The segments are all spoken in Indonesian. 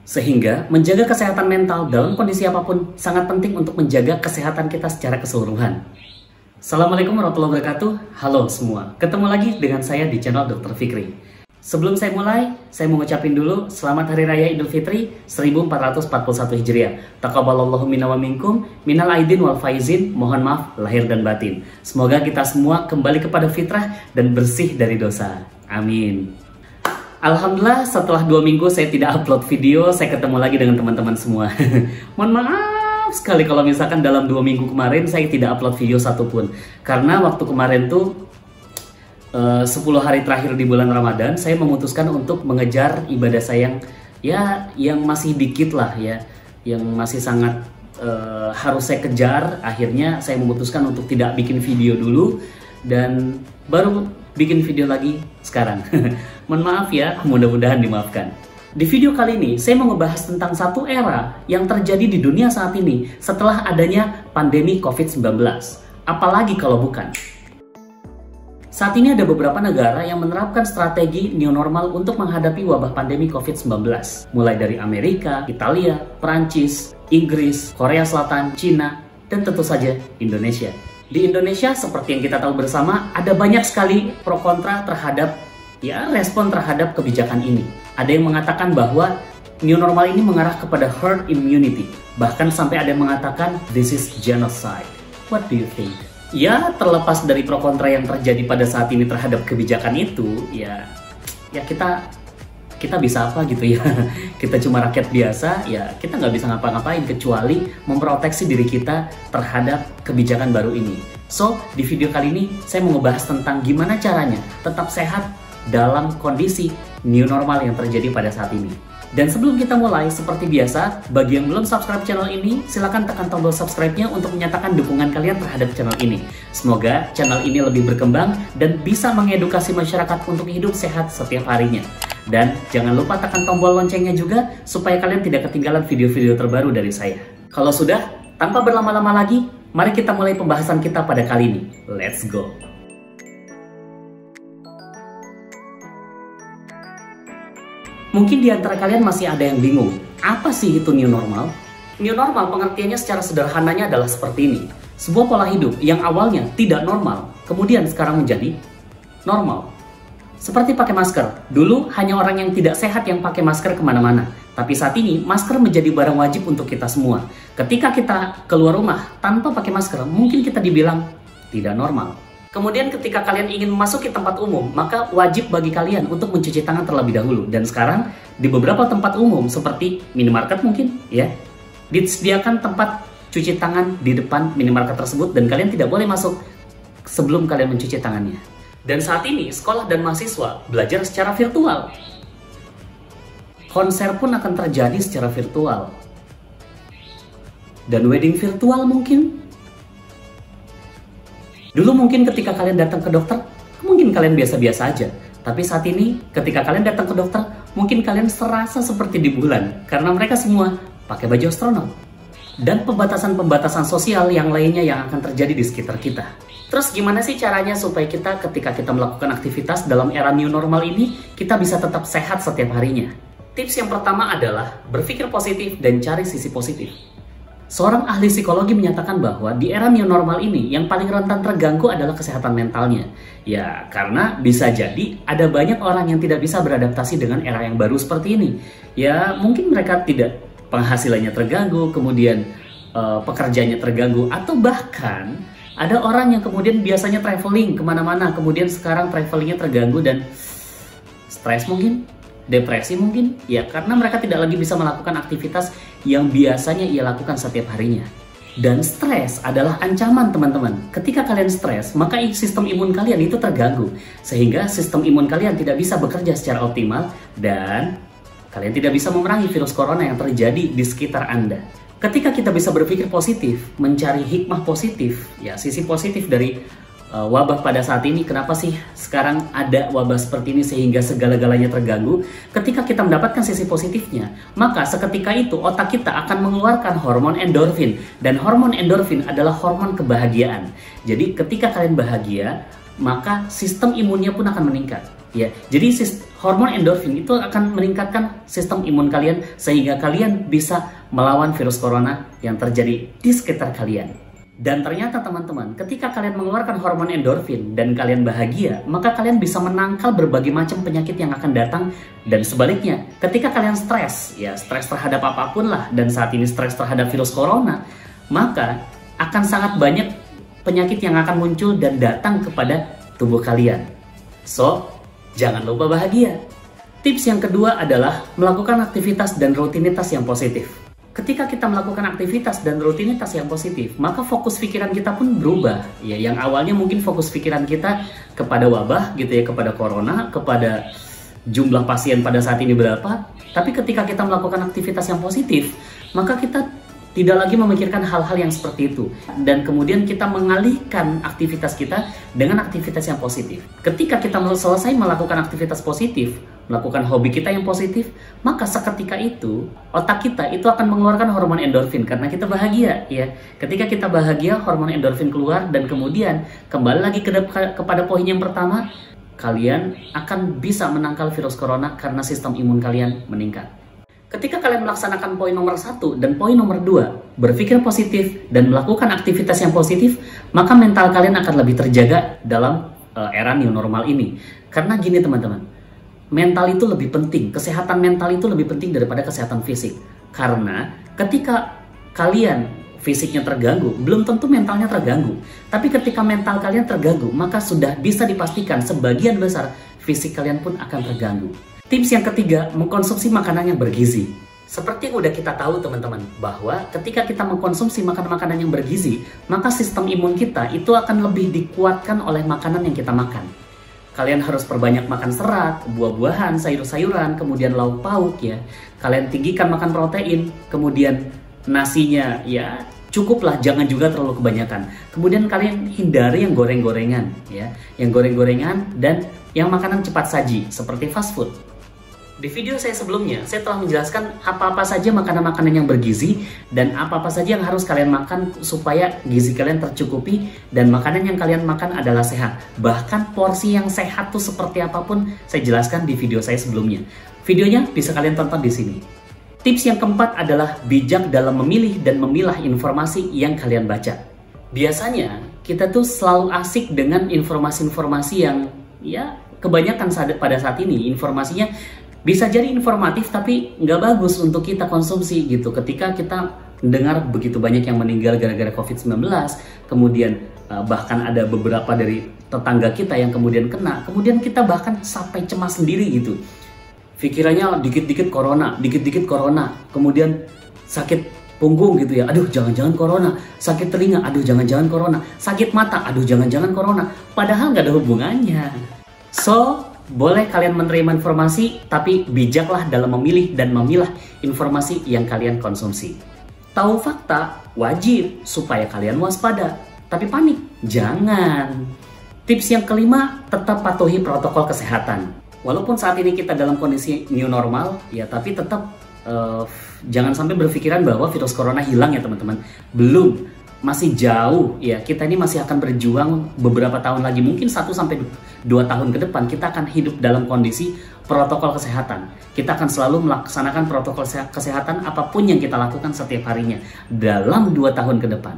Sehingga menjaga kesehatan mental dalam kondisi apapun sangat penting untuk menjaga kesehatan kita secara keseluruhan. Assalamualaikum warahmatullahi wabarakatuh. Halo semua, ketemu lagi dengan saya di channel Dr. Fikri. Sebelum saya mulai, saya mau ngucapin dulu selamat Hari Raya Idul Fitri 1441 Hijriah. Taqabbalallahu minna wa minkum, minal aidin wal faizin, mohon maaf lahir dan batin. Semoga kita semua kembali kepada fitrah dan bersih dari dosa. Amin. Alhamdulillah setelah 2 minggu saya tidak upload video, saya ketemu lagi dengan teman-teman semua. Mohon maaf sekali kalau misalkan dalam 2 minggu kemarin saya tidak upload video satupun. Karena waktu kemarin tuh 10 hari terakhir di bulan Ramadan, saya memutuskan untuk mengejar ibadah saya yang masih dikit lah ya, yang masih sangat harus saya kejar. Akhirnya saya memutuskan untuk tidak bikin video dulu dan baru bikin video lagi sekarang. Mohon maaf ya, mudah-mudahan dimaafkan. Di video kali ini saya mau ngebahas tentang satu era yang terjadi di dunia saat ini setelah adanya pandemi COVID-19. Apalagi kalau bukan. Saat ini ada beberapa negara yang menerapkan strategi new normal untuk menghadapi wabah pandemi COVID-19. Mulai dari Amerika, Italia, Perancis, Inggris, Korea Selatan, Cina, dan tentu saja Indonesia. Di Indonesia, seperti yang kita tahu bersama, ada banyak sekali pro kontra terhadap respon terhadap kebijakan ini. Ada yang mengatakan bahwa new normal ini mengarah kepada herd immunity. Bahkan sampai ada yang mengatakan this is genocide. What do you think? Ya, terlepas dari pro kontra yang terjadi pada saat ini terhadap kebijakan itu, ya kita bisa apa gitu ya. Kita cuma rakyat biasa, ya kita nggak bisa ngapa-ngapain kecuali memproteksi diri kita terhadap kebijakan baru ini. So, di video kali ini saya mau ngebahas tentang gimana caranya tetap sehat dalam kondisi new normal yang terjadi pada saat ini. Dan sebelum kita mulai, seperti biasa, bagi yang belum subscribe channel ini, silahkan tekan tombol subscribe-nya untuk menyatakan dukungan kalian terhadap channel ini. Semoga channel ini lebih berkembang dan bisa mengedukasi masyarakat untuk hidup sehat setiap harinya. Dan jangan lupa tekan tombol loncengnya juga, supaya kalian tidak ketinggalan video-video terbaru dari saya. Kalau sudah, tanpa berlama-lama lagi, mari kita mulai pembahasan kita pada kali ini. Let's go! Mungkin di antara kalian masih ada yang bingung, apa sih itu new normal? New normal pengertiannya secara sederhananya adalah seperti ini. Sebuah pola hidup yang awalnya tidak normal, kemudian sekarang menjadi normal. Seperti pakai masker, dulu hanya orang yang tidak sehat yang pakai masker kemana-mana. Tapi saat ini, masker menjadi barang wajib untuk kita semua. Ketika kita keluar rumah tanpa pakai masker, mungkin kita dibilang tidak normal. Kemudian ketika kalian ingin memasuki tempat umum, maka wajib bagi kalian untuk mencuci tangan terlebih dahulu. Dan sekarang di beberapa tempat umum seperti minimarket mungkin ya, disediakan tempat cuci tangan di depan minimarket tersebut dan kalian tidak boleh masuk sebelum kalian mencuci tangannya. Dan saat ini sekolah dan mahasiswa belajar secara virtual. Konser pun akan terjadi secara virtual. Dan wedding virtual mungkin. Dulu mungkin ketika kalian datang ke dokter, mungkin kalian biasa-biasa aja. Tapi saat ini, ketika kalian datang ke dokter, mungkin kalian serasa seperti di bulan. Karena mereka semua pakai baju astronot. Dan pembatasan-pembatasan sosial yang lainnya yang akan terjadi di sekitar kita. Terus gimana sih caranya supaya kita ketika kita melakukan aktivitas dalam era new normal ini, kita bisa tetap sehat setiap harinya? Tips yang pertama adalah berpikir positif dan cari sisi positif. Seorang ahli psikologi menyatakan bahwa di era new normal ini yang paling rentan terganggu adalah kesehatan mentalnya. Ya, karena bisa jadi ada banyak orang yang tidak bisa beradaptasi dengan era yang baru seperti ini. Ya, mungkin mereka tidak penghasilannya terganggu, kemudian pekerjaannya terganggu, atau bahkan ada orang yang kemudian biasanya traveling kemana-mana, kemudian sekarang travelingnya terganggu dan stres mungkin. Depresi mungkin, ya karena mereka tidak lagi bisa melakukan aktivitas yang biasanya ia lakukan setiap harinya. Dan stres adalah ancaman teman-teman. Ketika kalian stres, maka sistem imun kalian itu terganggu. Sehingga sistem imun kalian tidak bisa bekerja secara optimal dan kalian tidak bisa memerangi virus corona yang terjadi di sekitar Anda. Ketika kita bisa berpikir positif, mencari hikmah positif, ya sisi positif dari wabah pada saat ini, kenapa sih sekarang ada wabah seperti ini sehingga segala-galanya terganggu? Ketika kita mendapatkan sisi positifnya, maka seketika itu otak kita akan mengeluarkan hormon endorfin. Dan hormon endorfin adalah hormon kebahagiaan. Jadi ketika kalian bahagia, maka sistem imunnya pun akan meningkat. Ya, jadi hormon endorfin itu akan meningkatkan sistem imun kalian sehingga kalian bisa melawan virus corona yang terjadi di sekitar kalian. Dan ternyata teman-teman, ketika kalian mengeluarkan hormon endorfin dan kalian bahagia, maka kalian bisa menangkal berbagai macam penyakit yang akan datang. Dan sebaliknya, ketika kalian stres, ya stres terhadap apapun lah, dan saat ini stres terhadap virus corona, maka akan sangat banyak penyakit yang akan muncul dan datang kepada tubuh kalian. So, jangan lupa bahagia. Tips yang kedua adalah melakukan aktivitas dan rutinitas yang positif. Ketika kita melakukan aktivitas dan rutinitas yang positif, maka fokus pikiran kita pun berubah. Ya, yang awalnya mungkin fokus pikiran kita kepada wabah gitu ya, kepada corona, kepada jumlah pasien pada saat ini berapa. Tapi ketika kita melakukan aktivitas yang positif, maka kita tidak lagi memikirkan hal-hal yang seperti itu. Dan kemudian kita mengalihkan aktivitas kita dengan aktivitas yang positif. Ketika kita selesai melakukan aktivitas positif, melakukan hobi kita yang positif, maka seketika itu otak kita itu akan mengeluarkan hormon endorfin karena kita bahagia, ya. Ketika kita bahagia, hormon endorfin keluar dan kemudian kembali lagi kepada poin yang pertama, kalian akan bisa menangkal virus corona karena sistem imun kalian meningkat. Ketika kalian melaksanakan poin nomor 1 dan poin nomor 2, berpikir positif dan melakukan aktivitas yang positif, maka mental kalian akan lebih terjaga dalam era new normal ini. Karena gini teman-teman, mental itu lebih penting, kesehatan mental itu lebih penting daripada kesehatan fisik. Karena ketika kalian fisiknya terganggu, belum tentu mentalnya terganggu. Tapi ketika mental kalian terganggu, maka sudah bisa dipastikan sebagian besar fisik kalian pun akan terganggu. Tips yang ketiga, mengkonsumsi makanan yang bergizi. Seperti yang udah kita tahu teman-teman, bahwa ketika kita mengkonsumsi makanan-makanan yang bergizi, maka sistem imun kita itu akan lebih dikuatkan oleh makanan yang kita makan. Kalian harus perbanyak makan serat, buah-buahan, sayur-sayuran, kemudian lauk pauk ya. Kalian tinggikan makan protein, kemudian nasinya ya cukuplah, jangan juga terlalu kebanyakan. Kemudian kalian hindari yang goreng-gorengan ya, yang goreng-gorengan dan yang makanan cepat saji seperti fast food. Di video saya sebelumnya, saya telah menjelaskan apa-apa saja makanan-makanan yang bergizi dan apa-apa saja yang harus kalian makan supaya gizi kalian tercukupi dan makanan yang kalian makan adalah sehat. Bahkan porsi yang sehat tuh seperti apapun saya jelaskan di video saya sebelumnya. Videonya bisa kalian tonton di sini. Tips yang keempat adalah bijak dalam memilih dan memilah informasi yang kalian baca. Biasanya kita tuh selalu asik dengan informasi-informasi yang ya kebanyakan pada saat ini informasinya bisa jadi informatif tapi nggak bagus untuk kita konsumsi gitu. Ketika kita mendengar begitu banyak yang meninggal gara-gara COVID-19, kemudian bahkan ada beberapa dari tetangga kita yang kemudian kena, kemudian kita bahkan sampai cemas sendiri gitu. Pikirannya dikit-dikit corona, kemudian sakit punggung gitu ya, aduh jangan-jangan corona, sakit telinga, aduh jangan-jangan corona, sakit mata, aduh jangan-jangan corona, padahal nggak ada hubungannya. So, boleh kalian menerima informasi, tapi bijaklah dalam memilih dan memilah informasi yang kalian konsumsi. Tahu fakta wajib supaya kalian waspada, tapi panik jangan. Tips yang kelima, tetap patuhi protokol kesehatan. Walaupun saat ini kita dalam kondisi new normal, ya tapi tetap jangan sampai berpikiran bahwa virus corona hilang ya teman-teman. Belum. Masih jauh ya, kita ini masih akan berjuang beberapa tahun lagi, mungkin 1-2 tahun ke depan kita akan hidup dalam kondisi protokol kesehatan. Kita akan selalu melaksanakan protokol kesehatan apapun yang kita lakukan setiap harinya dalam 2 tahun ke depan.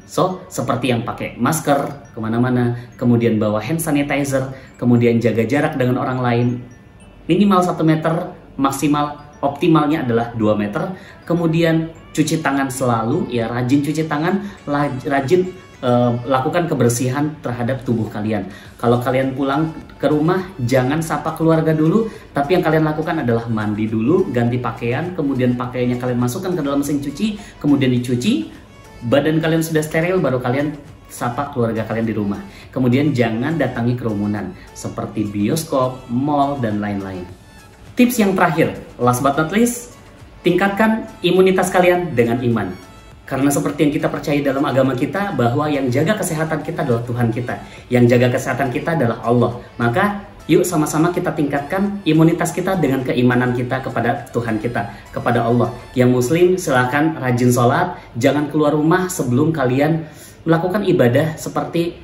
So, seperti yang pakai masker kemana-mana, kemudian bawa hand sanitizer, kemudian jaga jarak dengan orang lain minimal 1 meter, maksimal optimalnya adalah 2 meter, kemudian cuci tangan selalu, ya rajin cuci tangan, rajin lakukan kebersihan terhadap tubuh kalian. Kalau kalian pulang ke rumah, jangan sapa keluarga dulu, tapi yang kalian lakukan adalah mandi dulu, ganti pakaian, kemudian pakaiannya kalian masukkan ke dalam mesin cuci, kemudian dicuci, badan kalian sudah steril, baru kalian sapa keluarga kalian di rumah. Kemudian jangan datangi kerumunan, seperti bioskop, mall, dan lain-lain. Tips yang terakhir, last but not least, tingkatkan imunitas kalian dengan iman. Karena seperti yang kita percaya dalam agama kita, bahwa yang jaga kesehatan kita adalah Tuhan kita. Yang jaga kesehatan kita adalah Allah. Maka yuk sama-sama kita tingkatkan imunitas kita dengan keimanan kita kepada Tuhan kita, kepada Allah. Yang Muslim silahkan rajin sholat, jangan keluar rumah sebelum kalian melakukan ibadah seperti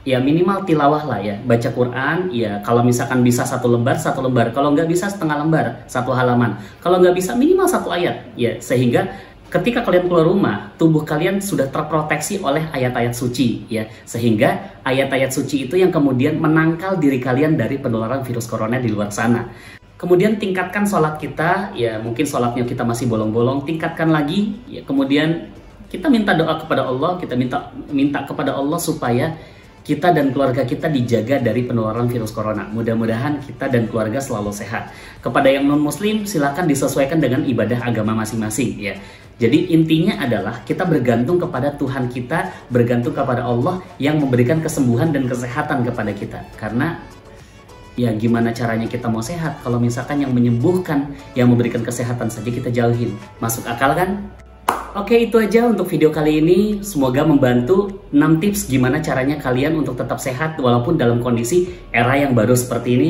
ya minimal tilawah lah ya, baca Quran ya, kalau misalkan bisa satu lembar, kalau nggak bisa setengah lembar, satu halaman, kalau nggak bisa minimal satu ayat ya, sehingga ketika kalian keluar rumah, tubuh kalian sudah terproteksi oleh ayat-ayat suci ya, sehingga ayat-ayat suci itu yang kemudian menangkal diri kalian dari penularan virus corona di luar sana. Kemudian tingkatkan sholat kita, ya mungkin sholatnya kita masih bolong-bolong, tingkatkan lagi, ya kemudian kita minta doa kepada Allah, kita minta kepada Allah supaya kita dan keluarga kita dijaga dari penularan virus corona. Mudah-mudahan kita dan keluarga selalu sehat. Kepada yang non-muslim, silakan disesuaikan dengan ibadah agama masing-masing ya. Jadi intinya adalah kita bergantung kepada Tuhan kita, bergantung kepada Allah yang memberikan kesembuhan dan kesehatan kepada kita. Karena ya gimana caranya kita mau sehat kalau misalkan yang menyembuhkan, yang memberikan kesehatan saja kita jauhin. Masuk akal kan? Oke, itu aja untuk video kali ini. Semoga membantu 6 tips gimana caranya kalian untuk tetap sehat walaupun dalam kondisi era yang baru seperti ini,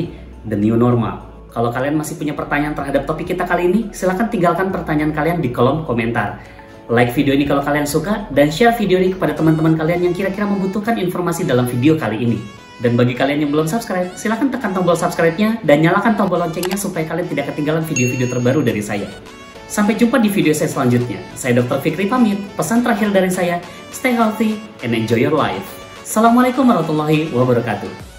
the new normal. Kalau kalian masih punya pertanyaan terhadap topik kita kali ini, silahkan tinggalkan pertanyaan kalian di kolom komentar. Like video ini kalau kalian suka, dan share video ini kepada teman-teman kalian yang kira-kira membutuhkan informasi dalam video kali ini. Dan bagi kalian yang belum subscribe, silahkan tekan tombol subscribe-nya dan nyalakan tombol loncengnya supaya kalian tidak ketinggalan video-video terbaru dari saya. Sampai jumpa di video saya selanjutnya. Saya Dr. Fikri pamit. Pesan terakhir dari saya, stay healthy and enjoy your life. Assalamualaikum warahmatullahi wabarakatuh.